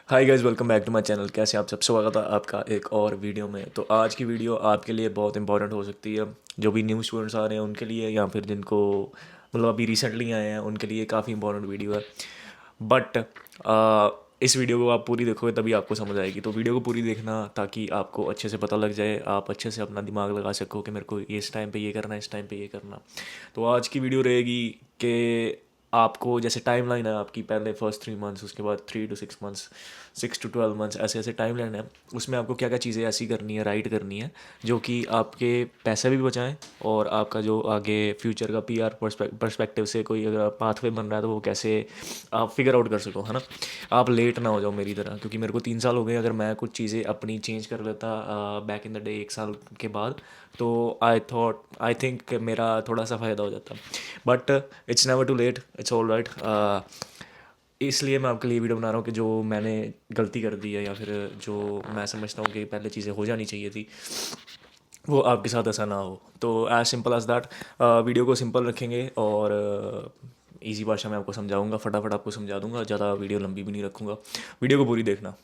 Hi guys, welcome back to my channel. कैसे आप सब? स्वागत है आपका एक और वीडियो में। तो आज की वीडियो आपके लिए बहुत इंपॉर्टेंट हो सकती है। जो भी न्यू स्टूडेंट्स आ रहे हैं उनके लिए, या फिर जिनको मतलब अभी रिसेंटली आए हैं उनके लिए काफ़ी इंपॉर्टेंट वीडियो है। बट इस वीडियो को आप पूरी देखोगे तभी आपको समझ आएगी। तो वीडियो को पूरी देखना ताकि आपको अच्छे से पता लग जाए, आप अच्छे से अपना दिमाग लगा सको कि मेरे को इस टाइम पे ये करना है, इस टाइम पे ये करना। तो आज की वीडियो रहेगी कि आपको जैसे टाइम लाइन है आपकी, पहले फर्स्ट 3 मंथ्स, उसके बाद 3 to 6 मंथ्स, 6 to 12 मंथ्स, ऐसे ऐसे टाइम लाइन है। उसमें आपको क्या क्या चीज़ें ऐसी करनी है, राइट करनी है, जो कि आपके पैसे भी बचाएं और आपका जो आगे फ्यूचर का पीआर पर्सपेक्टिव से कोई अगर पाथवे बन रहा है तो वो कैसे आप फिगर आउट कर सको, है ना। आप लेट ना हो जाओ मेरी तरह, क्योंकि मेरे को 3 साल हो गए। अगर मैं कुछ चीज़ें अपनी चेंज कर लेता बैक इन द डे 1 साल के बाद, तो आई थिंक मेरा थोड़ा सा फ़ायदा हो जाता। But it's never too late, it's all right. इसलिए मैं आपके लिए वीडियो बना रहा हूँ कि जो मैंने गलती कर दी है, या फिर जो मैं समझता हूँ कि पहले चीज़ें हो जानी चाहिए थी, वो आपके साथ ऐसा ना हो। तो as simple as that, video को सिंपल रखेंगे और इजी भाषा में आपको समझाऊंगा, फटाफट आपको समझा दूंगा, ज़्यादा वीडियो लंबी भी नहीं रखूँगा। वीडियो को पूरी देखना।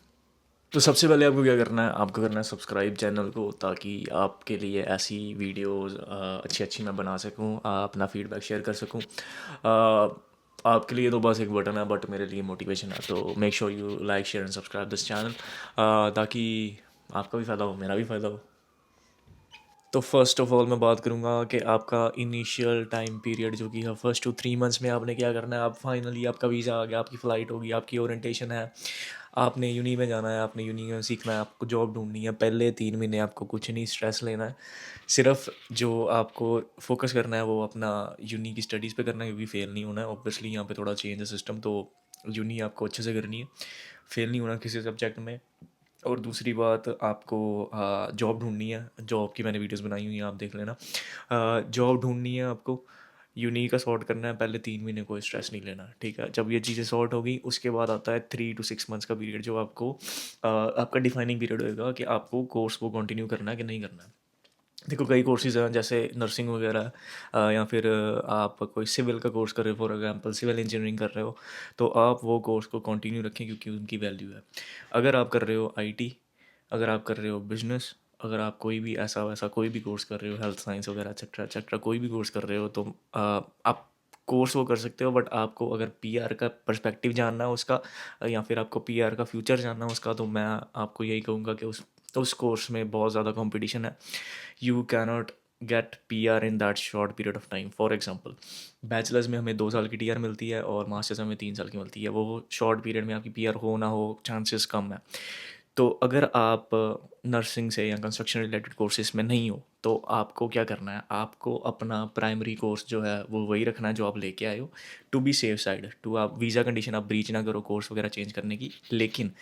तो सबसे पहले आपको क्या करना है, आपको करना है सब्सक्राइब चैनल को, ताकि आपके लिए ऐसी वीडियोस अच्छी अच्छी मैं बना सकूं, अपना फीडबैक शेयर कर सकूं। आपके लिए तो बस एक बटन है, बट मेरे लिए मोटिवेशन है। तो make sure you like, share and subscribe this channel, ताकि आपका भी फ़ायदा हो, मेरा भी फ़ायदा हो। तो फर्स्ट ऑफ ऑल मैं बात करूँगा कि आपका इनिशियल टाइम पीरियड जो कि है फर्स्ट 2 3 मंथ्स में आपने क्या करना है। आप फाइनली आपका वीज़ा आ गया, आपकी फ़्लाइट होगी, आपकी ओरिएंटेशन है, आपने यूनी में जाना है, आपने यूनी में सीखना है, आपको जॉब ढूंढनी है। पहले 3 महीने आपको कुछ नहीं स्ट्रेस लेना है। सिर्फ जो आपको फोकस करना है वो अपना यूनी की स्टडीज़ पे करना है, क्योंकि फेल नहीं होना है। ऑब्वियसली यहाँ पे थोड़ा चेंज है सिस्टम, तो यूनी आपको अच्छे से करनी है, फेल नहीं होना किसी सब्जेक्ट में। और दूसरी बात, आपको जॉब ढूंढनी है। जॉब की मैंने वीडियोस बनाई हुई हैं, आप देख लेना। जॉब ढूंढनी है आपको, यूनी का सॉर्ट करना है। पहले 3 महीने कोई स्ट्रेस नहीं लेना, ठीक है। जब ये चीज़ें सॉर्ट होगी उसके बाद आता है 3 to 6 मंथ्स का पीरियड, जो आपको आपका डिफाइनिंग पीरियड होएगा कि आपको कोर्स को कंटिन्यू करना है कि नहीं करना है। देखो, कई कोर्सेज हैं जैसे नर्सिंग वगैरह, या फिर आप कोई सिविल का कोर्स कर रहे हो, फॉर एग्जांपल सिविल इंजीनियरिंग कर रहे हो, तो आप वो कोर्स को कंटिन्यू रखें, क्योंकि उनकी वैल्यू है। अगर आप कर रहे हो आईटी, अगर आप कर रहे हो बिजनेस, अगर आप कोई भी ऐसा वैसा कोई भी कोर्स कर रहे हो, हेल्थ साइंस वगैरह एक्सेट्रा एक्सेट्रा, कोई भी कोर्स कर रहे हो, तो आप कोर्स वो कर सकते हो। बट आपको अगर पीआर का पर्सपेक्टिव जानना है उसका, या फिर आपको पीआर का फ्यूचर जानना है उसका, तो मैं आपको यही कहूँगा कि उस कोर्स में बहुत ज़्यादा कंपटीशन है। You cannot get P R in that short period of time. For example, bachelors में हमें 2 साल की टी आर मिलती है और मास्टर्स में हमें 3 साल की मिलती है। वो शॉर्ट पीरियड में आपकी पी आर हो ना हो, चांसेस कम है। तो अगर आप नर्सिंग से या कंस्ट्रक्शन रिलेटेड कोर्सेज में नहीं हो, तो आपको क्या करना है, आपको अपना प्राइमरी कोर्स जो है वो वही रखना है जो आप लेके आए हो, टू बी सेफ साइड, टू आप वीज़ा कंडीशन आप ब्रीच ना करो कोर्स वगैरह चेंज करने की। लेकिन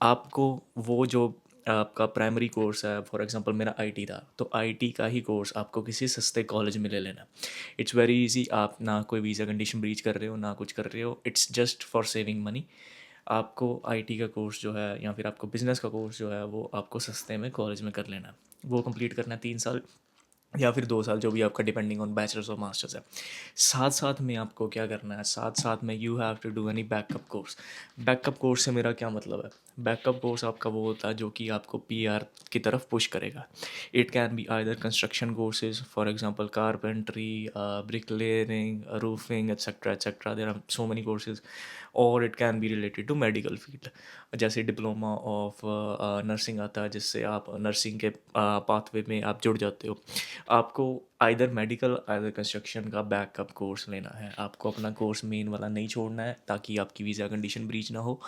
आपको वो जो आपका प्राइमरी कोर्स है, फॉर एग्जांपल मेरा आईटी था, तो आईटी का ही कोर्स आपको किसी सस्ते कॉलेज में ले लेना। इट्स वेरी इजी, आप ना कोई वीज़ा कंडीशन ब्रीच कर रहे हो, ना कुछ कर रहे हो, it's just for saving money. आपको आईटी का कोर्स जो है, या फिर आपको बिज़नेस का कोर्स जो है, वो आपको सस्ते में कॉलेज में कर लेना है। वो कंप्लीट करना है 3 साल या फिर 2 साल, जो भी आपका डिपेंडिंग ऑन बैचलर्स और मास्टर्स है। साथ साथ में आपको क्या करना है, साथ साथ में you have to do any backup course. Backup course से मेरा क्या मतलब है? बैकअप कोर्स आपका वो होता है जो कि आपको पीआर की तरफ पुश करेगा। It can be either construction courses, for example carpentry, bricklaying, roofing et cetera et cetera, there are so many courses. और it can be related to medical field, जैसे डिप्लोमा ऑफ नर्सिंग आता है, जिससे आप नर्सिंग के पाथवे में आप जुड़ जाते हो। आपको आइदर मेडिकल आइदर कंस्ट्रक्शन का बैकअप कोर्स लेना है। आपको अपना कोर्स मेन वाला नहीं छोड़ना है, ताकि आपकी वीज़ा कंडीशन ब्रीच ना हो।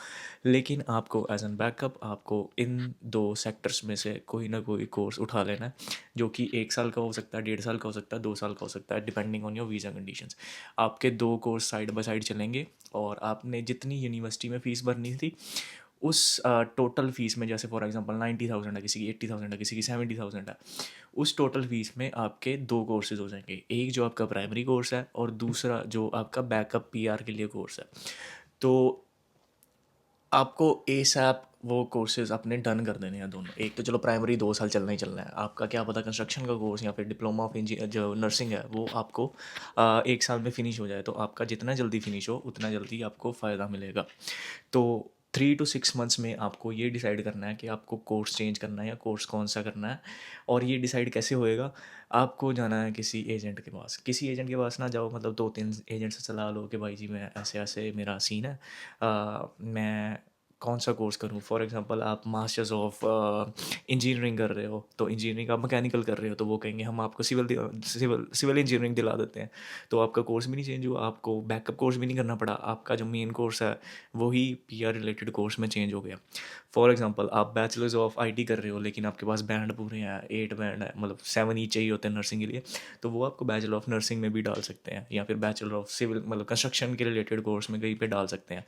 लेकिन आपको एज एन बैकअप आपको इन 2 सेक्टर्स में से कोई ना कोई कोर्स उठा लेना है, जो कि 1 साल का हो सकता है, 1.5 साल का हो सकता है, 2 साल का हो सकता है, depending on your visa conditions. आपके 2 कोर्स साइड बाय साइड चलेंगे, और आपने जितनी यूनिवर्सिटी में फ़ीस भरनी थी, उस टोटल फ़ीस में, जैसे फॉर एग्जांपल 90,000 है, किसी की 80,000 है, किसी की 70,000 है, उस टोटल फ़ीस में आपके 2 कोर्सेज हो जाएंगे। एक जो आपका प्राइमरी कोर्स है, और दूसरा जो आपका बैकअप पीआर के लिए कोर्स है। तो आपको एसएप वो कोर्सेज अपने डन कर देने हैं दोनों। एक तो चलो प्राइमरी 2 साल चलना ही चलना है, आपका क्या पता कंस्ट्रक्शन का कोर्स या फिर डिप्लोमा ऑफ इंजीनियर जो नर्सिंग है वो आपको 1 साल में फिनिश हो जाए। तो आपका जितना जल्दी फिनिश हो उतना जल्दी आपको फ़ायदा मिलेगा। तो 3 to 6 मंथ्स में आपको ये डिसाइड करना है कि आपको कोर्स चेंज करना है या कोर्स कौन सा करना है। और ये डिसाइड कैसे होएगा, आपको जाना है किसी एजेंट के पास। किसी एजेंट के पास ना जाओ, मतलब 2-3 एजेंट से सलाह लो कि भाई जी मैं ऐसे-ऐसे मेरा सीन है, मैं कौन सा कोर्स करूँ। फॉर एग्ज़ाम्पल आप मास्टर्स ऑफ इंजीनियरिंग कर रहे हो, तो इंजीनियरिंग आप मैकेनिकल कर रहे हो, तो वो कहेंगे हम आपको सिविल इंजीनियरिंग दिला देते हैं। तो आपका कोर्स भी नहीं चेंज हुआ, आपको बैकअप कोर्स भी नहीं करना पड़ा, आपका जो मेन कोर्स है वही पीआर रिलेटेड कोर्स में चेंज हो गया। फॉर एग्जांपल आप बैचलर्स ऑफ आईटी कर रहे हो, लेकिन आपके पास बैंड पूरे हैं, 8 बैंड है, मतलब 7 ही चाहिए होते हैं नर्सिंग के लिए, तो वो आपको बैचलर ऑफ नर्सिंग में भी डाल सकते हैं, या फिर बैचलर ऑफ सिविल मतलब कंस्ट्रक्शन के रिलेटेड कोर्स में कहीं पे डाल सकते हैं।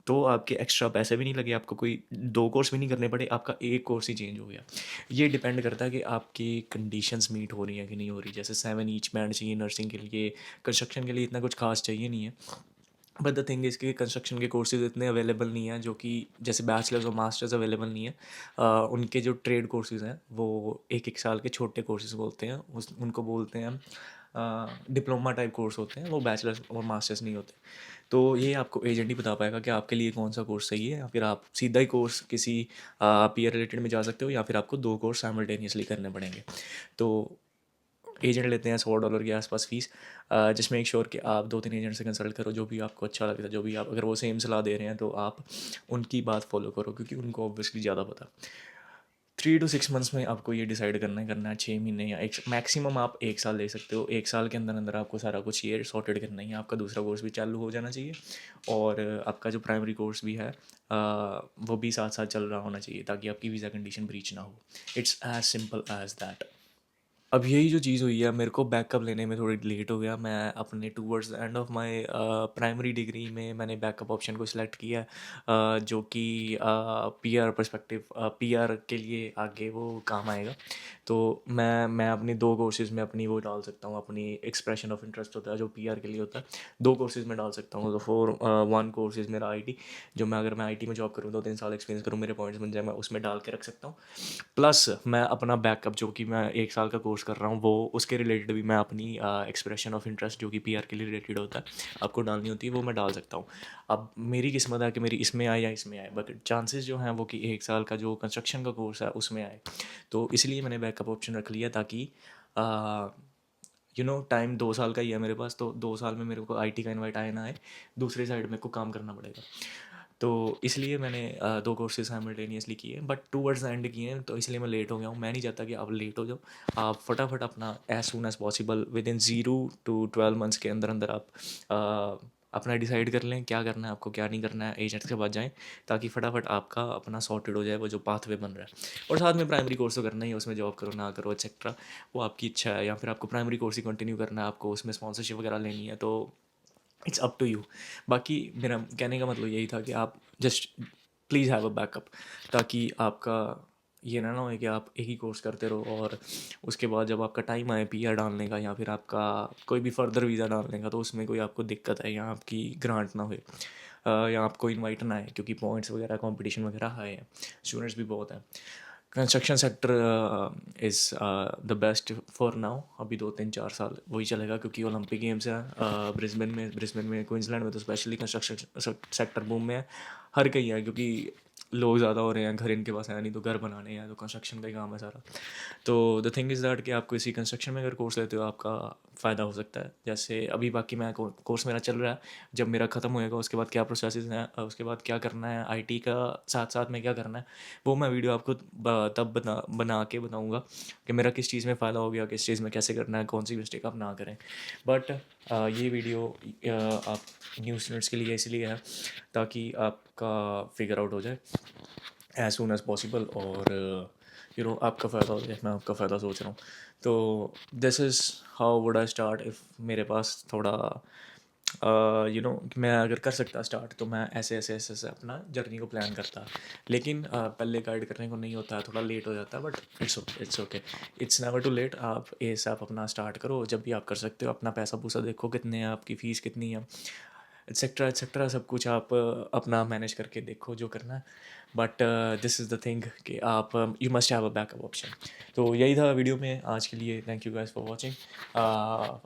तो आपके एक्स्ट्रा पैसे भी नहीं लगे, आपको कोई 2 कोर्स भी नहीं करने पड़े, आपका एक कोर्स ही चेंज हो गया। ये डिपेंड करता है कि आपकी कंडीशंस मीट हो रही हैं कि नहीं हो रही। जैसे 7 ईच बैंड चाहिए नर्सिंग के लिए, कंस्ट्रक्शन के लिए इतना कुछ खास चाहिए नहीं है। बट द थिंग इज़ कि कंस्ट्रक्शन के कोर्सेज़ इतने अवेलेबल नहीं हैं, जो कि जैसे बैचलर्स और मास्टर्स अवेलेबल नहीं है। उनके जो ट्रेड कोर्सेज़ हैं वो 1-1 साल के छोटे कोर्सेज़ बोलते हैं, उस उनको बोलते हैं डिप्लोमा टाइप कोर्स होते हैं, वो बैचलर्स और मास्टर्स नहीं होते। तो ये आपको एजेंट ही बता पाएगा कि आपके लिए कौन सा कोर्स सही है, या फिर आप सीधा ही कोर्स किसी पीयर रिलेटेड में जा सकते हो, या फिर आपको 2 कोर्स साइमल्टेनियसली करने पड़ेंगे। तो एजेंट लेते हैं $100 के आसपास फ़ीस। जस्ट मेक श्योर कि आप 2-3 एजेंट से कंसल्ट करो, जो भी आपको अच्छा लगता है, जो भी आप, अगर वो सेम सलाह दे रहे हैं तो आप उनकी बात फॉलो करो, क्योंकि उनको ऑब्वियसली ज़्यादा पता। 3 to 6 मंथ्स में आपको ये डिसाइड करना है 6 महीने या एक मैक्सिमम आप 1 साल ले सकते हो। 1 साल के अंदर अंदर आपको सारा कुछ ये सॉर्टेड करना ही है। आपका दूसरा कोर्स भी चालू हो जाना चाहिए, और आपका जो प्राइमरी कोर्स भी है वो भी साथ साथ चल रहा होना चाहिए, ताकि आपकी वीज़ा कंडीशन ब्रीच ना हो। It's as simple as that. अब यही जो चीज़ हुई है, मेरे को बैकअप लेने में थोड़ी लेट हो गया। मैं अपने towards the end of my primary decree में मैंने बैकअप ऑप्शन को सिलेक्ट किया, जो कि पीआर पर्सपेक्टिव, पीआर के लिए आगे वो काम आएगा। तो मैं अपनी 2 कोर्सेज़ में अपनी वो डाल सकता हूँ, अपनी एक्सप्रेशन ऑफ इंटरेस्ट होता है जो पीआर के लिए होता है, 2 कोर्सेज़ में डाल सकता हूँ। तो वन कोर्स इज़ मेरा आईटी, जो मैं, अगर मैं आईटी में जॉब करूँ 2-3 साल एक्सपीरियंस करूँ, मेरे पॉइंट्स बन जाए, मैं उसमें डाल के रख सकता हूँ। प्लस मैं अपना बैकअप जो कि मैं 1 साल का कोर्स कर रहा हूँ, वो उसके रिलेटेड भी मैं अपनी एक्सप्रेशन ऑफ इंटरेस्ट जो कि पीआर के लिए रिलेटेड होता है, आपको डालनी होती है, वो मैं डाल सकता हूँ। अब मेरी किस्मत है कि मेरी इसमें आए या इसमें आए, बट चांसेस जो हैं वो कि 1 साल का जो कंस्ट्रक्शन का कोर्स है उसमें आए। तो इसलिए मैंने बैकअप ऑप्शन रख लिया, ताकि टाइम 2 साल का ही है मेरे पास, तो 2 साल में मेरे को आईटी का इनवाइट आए ना आए, दूसरे साइड मेरे को काम करना पड़ेगा। तो इसलिए मैंने 2 कोर्सेज साइमल्टेनियसली किए, बट टूवर्ड्स द एंड किए हैं, तो इसलिए मैं लेट हो गया हूँ। मैं नहीं चाहता कि आप लेट हो जाओ। आप फटाफट अपना as soon as possible within 0 to 12 months के अंदर अंदर आप अपना डिसाइड कर लें क्या करना है आपको, क्या नहीं करना है, एजेंट्स के पास जाएँ, ताकि फटाफट आपका अपना सॉर्टेड हो जाए वो जो पाथवे बन रहा है। और साथ में प्राइमरी कोर्स तो करना ही है, उसमें जॉब करो ना करो एक्सेट्रा, वो आपकी इच्छा है, या फिर आपको प्राइमरी कोर्स ही कंटिन्यू करना है, आपको उसमें स्पॉन्सरशिप वगैरह लेनी है, तो इट्स अप टू यू। बाकी मेरा कहने का मतलब यही था कि आप just please have a backup, ताकि आपका ये ना हो कि आप एक ही कोर्स करते रहो, और उसके बाद जब आपका टाइम आए पीआर डालने का, या फिर आपका कोई भी फर्दर वीज़ा डालने का, तो उसमें कोई आपको दिक्कत है, या आपकी ग्रांट ना हुए, या आपको इनवाइट ना आए, क्योंकि पॉइंट्स वगैरह कंपटीशन वगैरह हाई है, स्टूडेंट्स भी बहुत हैं। Construction sector is the best for now. अभी 2-3-4 साल वही चलेगा, क्योंकि ओलंपिक गेम्स हैं ब्रिस्बेन में क्वींसलैंड में, तो स्पेशली कंस्ट्रक्शन सेक्टर बूम में है। हर कहीं है, क्योंकि लोग ज़्यादा हो रहे हैं, घर इनके पास है नहीं, तो घर बनाने हैं, तो कंस्ट्रक्शन का ही काम है सारा। तो द थिंग इज़ दैट कि आप किसी कंस्ट्रक्शन में अगर कोर्स लेते हो, आपका फ़ायदा हो सकता है। जैसे अभी बाकी मैं कोर्स मेरा चल रहा है, जब मेरा ख़त्म होएगा उसके बाद क्या प्रोसेसेस हैं, उसके बाद क्या करना है, आईटी का साथ साथ में क्या करना है, वो मैं वीडियो आपको तब बना के बताऊँगा कि मेरा किस चीज़ में फ़ायदा हो गया, किस चीज़ में कैसे करना है, कौन सी मिस्टेक आप ना करें। बट ये वीडियो आप न्यू स्टूडेंट्स के लिए इसलिए है, ताकि आपका फिगर आउट हो जाए एज सुन एज़ पॉसिबल, और आपका फ़ायदा हो जाए। मैं आपका फ़ायदा सोच रहा हूँ। तो this is how would I start if मेरे पास थोड़ा मैं अगर कर सकता स्टार्ट, तो मैं ऐसे अपना जर्नी को प्लान करता। लेकिन पहले गाइड करने को नहीं होता है, थोड़ा लेट हो जाता है, but it's okay, it's never too late. आप एस आप अपना स्टार्ट करो जब भी आप कर सकते हो। अपना पैसा पूसा देखो कितने हैं, आपकी फ़ीस कितनी है, एट्सेट्रा सब कुछ आप अपना मैनेज करके देखो जो करना है। But this is the thing कि आप you must have a backup option. तो यही था वीडियो में आज के लिए। Thank you guys for watching.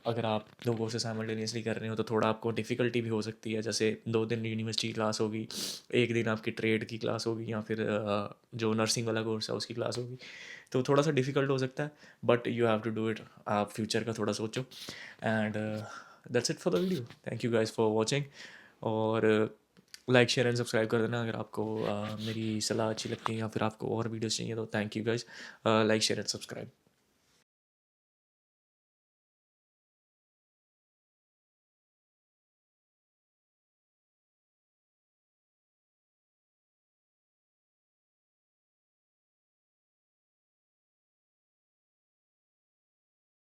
अगर आप 2 कोर्सेज साइमल्टेनियसली कर रहे हो तो थोड़ा आपको डिफ़िकल्टी भी हो सकती है। जैसे 2 दिन यूनिवर्सिटी की क्लास होगी, 1 दिन आपकी ट्रेड की क्लास होगी, या फिर जो नर्सिंग वाला कोर्स है उसकी क्लास होगी। तो थोड़ा सा डिफ़िकल्ट हो सकता है, but you have to do it. आप फ्यूचर का थोड़ा सोचो। And that's it for the video. Thank you guys for watching. और लाइक शेयर एंड सब्सक्राइब कर देना अगर आपको मेरी सलाह अच्छी लगती है, या फिर आपको और वीडियोस चाहिए तो। Thank you guys. Like share and subscribe.